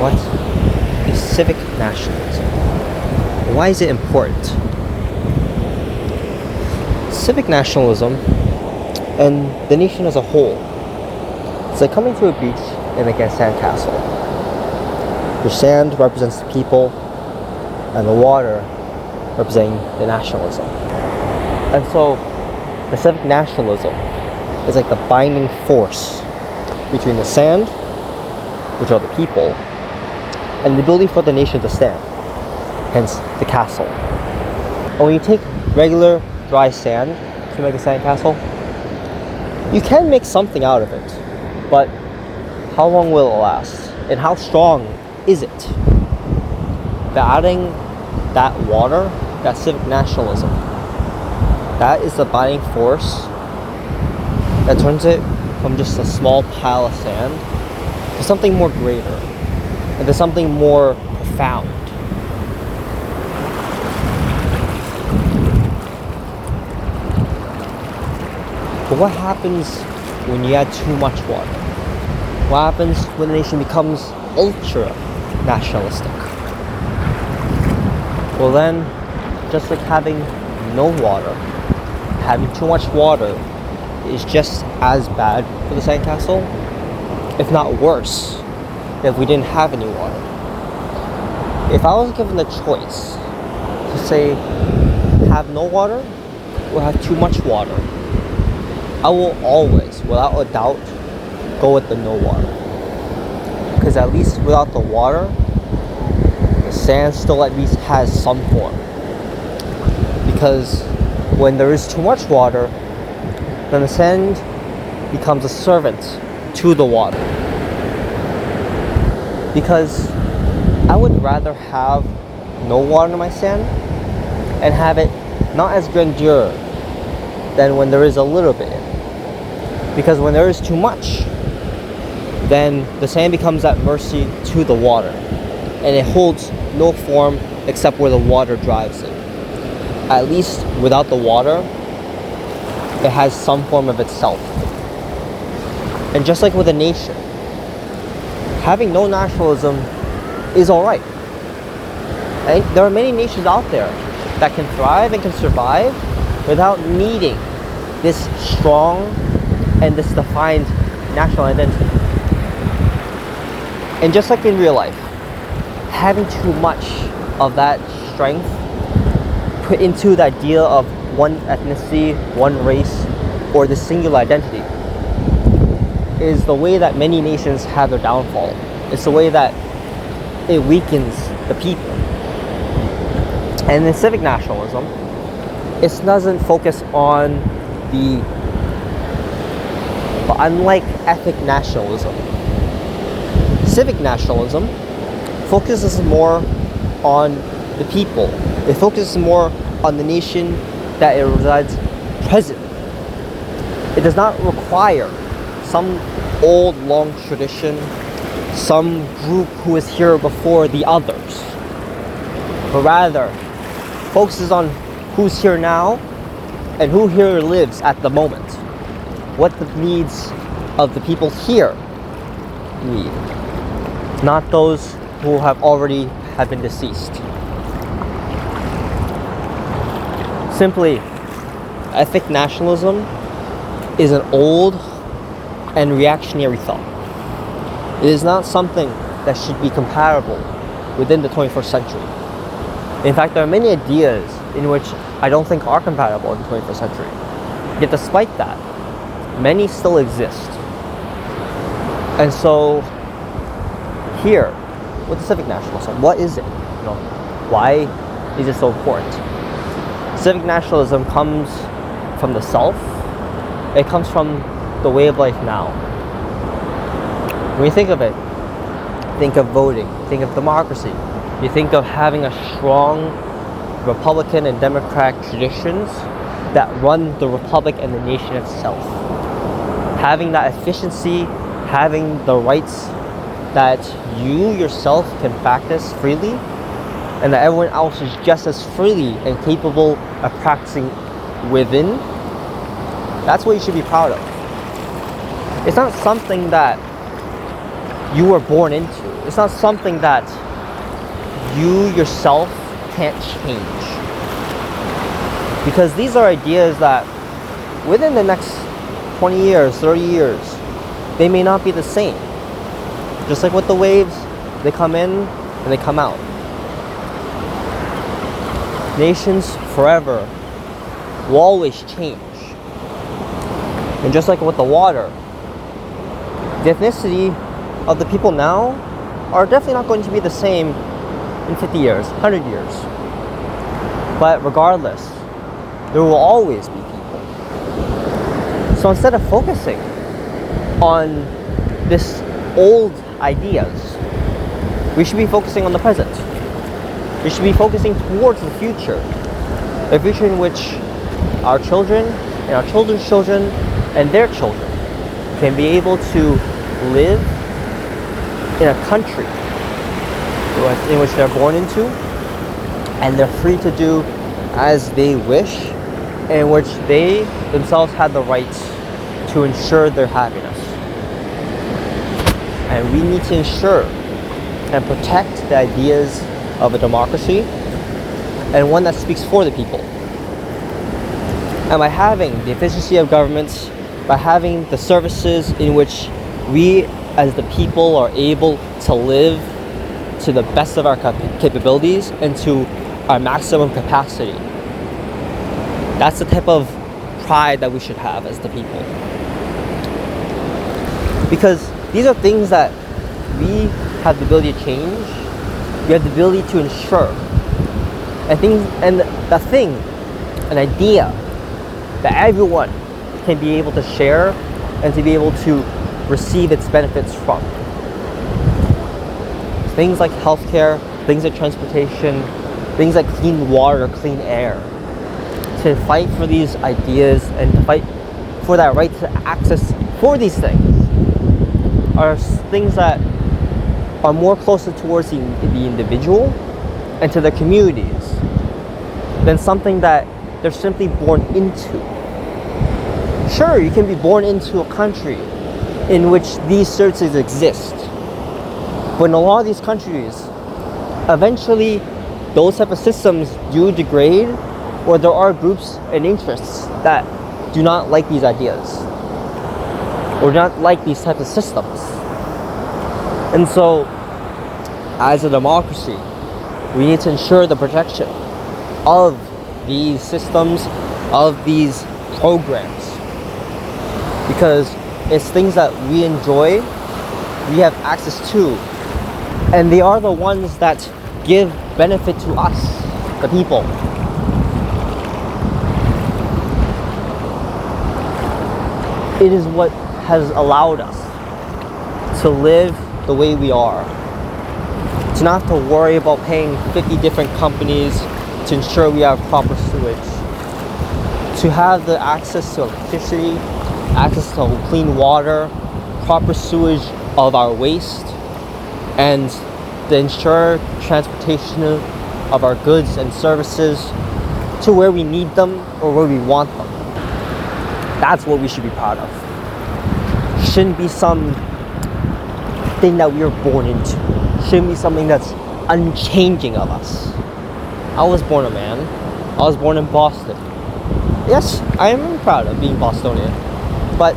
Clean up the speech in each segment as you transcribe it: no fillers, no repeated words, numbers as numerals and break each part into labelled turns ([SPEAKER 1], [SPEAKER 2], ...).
[SPEAKER 1] what is civic nationalism? Why is it important? Civic nationalism and the nation as a whole, it's like coming to a beach and making a sandcastle. The sand represents the people, and the water representing the nationalism. And so, the civic nationalism is like the binding force between the sand, which are the people, and the ability for the nation to stand, hence the castle. And when you take regular dry sand to make a sandcastle, you can make something out of it, but how long will it last? And how strong is it? By adding that water, that civic nationalism, that is the binding force that turns it from just a small pile of sand to something more greater and to something more profound. But what happens when you add too much water? What happens when the nation becomes ultra nationalistic? Well then, just like having no water, having too much water is just as bad for the sandcastle, if not worse, if we didn't have any water. If I was given the choice to say have no water or have too much water, I will always, without a doubt, go with the no water. Because at least without the water, the sand still at least has some form. Because when there is too much water, then the sand becomes a servant to the water. Because I would rather have no water in my sand and have it not as grandeur than when there is a little bit. Because when there is too much, then the sand becomes at mercy to the water, and it holds no form except where the water drives it. At least without the water, it has some form of itself. And just like with a nation, having no nationalism is alright. Right? There are many nations out there that can thrive and can survive without needing this strong and this defined national identity. And just like in real life, having too much of that strength put into the idea of one ethnicity, one race, or the singular identity is the way that many nations have their downfall. It's the way that it weakens the people. And in civic nationalism, it doesn't focus on the, but unlike ethnic nationalism, civic nationalism focuses more on the people. It focuses more on the nation that it resides present. It does not require some old long tradition, some group who is here before the others, but rather focuses on who's here now and who here lives at the moment, what the needs of the people here need, not those who have been deceased. Simply, ethnic nationalism is an old and reactionary thought. It is not something that should be compatible within the 21st century. In fact, there are many ideas in which I don't think are compatible in the 21st century. Yet despite that, many still exist. And so, here, with the civic nationalism, what is it? Why is it so important? Civic nationalism comes from the self. It comes from the way of life now. When you think of it, think of voting, think of democracy. You think of having a strong Republican and Democratic traditions that run the republic and the nation itself. Having that efficiency, having the rights that you yourself can practice freely, and that everyone else is just as freely and capable of practicing within, that's what you should be proud of. It's not something that you were born into. It's not something that you yourself can't change. Because these are ideas that within the next 20 years, 30 years, they may not be the same. Just like with the waves, they come in and they come out. Nations forever will always change. And just like with the water, the ethnicity of the people now are definitely not going to be the same in 50 years, 100 years. But regardless, there will always be people. So instead of focusing on this old ideas, we should be focusing on the present. We should be focusing towards the future. A future in which our children and our children's children and their children can be able to live in a country in which they're born into, and they're free to do as they wish, in which they themselves have the right to ensure their happiness. And we need to ensure and protect the ideas of a democracy, and one that speaks for the people. And by having the efficiency of governments, by having the services in which we as the people are able to live to the best of our capabilities and to our maximum capacity, that's the type of pride that we should have as the people. Because these are things that we have the ability to change, we have the ability to ensure. And the thing, an idea that everyone can be able to share and to be able to receive its benefits from. Things like healthcare, things like transportation, things like clean water, clean air. To fight for these ideas and to fight for that right to access for these things are things that are more closer towards the individual and to the communities than something that they're simply born into. Sure, you can be born into a country in which these services exist, but in a lot of these countries, eventually those type of systems do degrade, or there are groups and interests that do not like these ideas or do not like these types of systems. And so, as a democracy, we need to ensure the protection of these systems, of these programs, because it's things that we enjoy, we have access to, and they are the ones that give benefit to us, the people. It is what has allowed us to live the way we are, to not have to worry about paying 50 different companies to ensure we have proper sewage, to have the access to electricity, access to clean water, proper sewage of our waste, and to ensure transportation of our goods and services to where we need them or where we want them. That's what we should be proud of. Shouldn't be some thing that we were born into. Shouldn't be something that's unchanging of us. I was born a man. I was born in Boston. Yes, I am proud of being Bostonian. But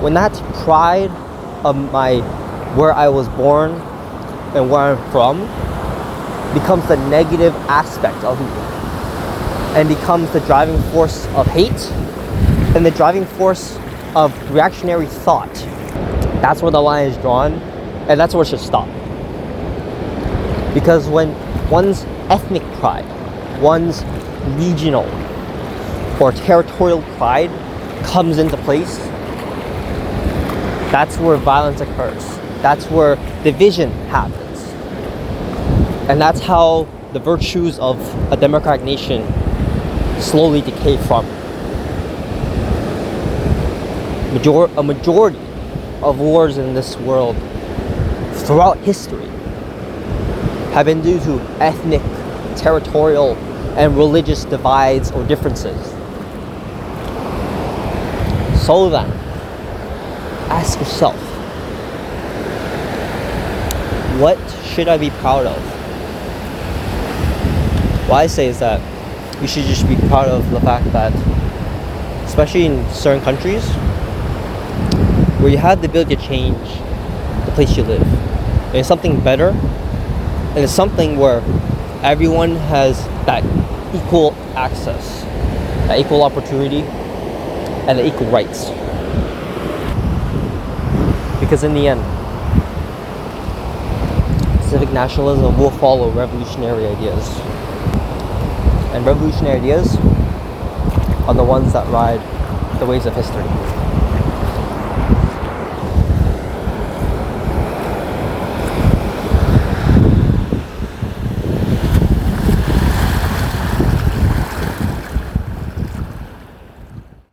[SPEAKER 1] when that pride of where I was born and where I'm from becomes the negative aspect of me and becomes the driving force of hate and the driving force of reactionary thought, that's where the line is drawn, and that's where it should stop. Because when one's ethnic pride, one's regional or territorial pride comes into place, that's where violence occurs. That's where division happens. And that's how the virtues of a democratic nation slowly decay from. A majority of wars in this world throughout history have been due to ethnic, territorial, and religious divides or differences. So then, ask yourself, what should I be proud of? What I say is that you should just be proud of the fact that, especially in certain countries, where you have the ability to change the place you live, and it's something better, and it's something where everyone has that equal access, that equal opportunity, and the equal rights. Because in the end, civic nationalism will follow revolutionary ideas. And revolutionary ideas are the ones that ride the waves of history.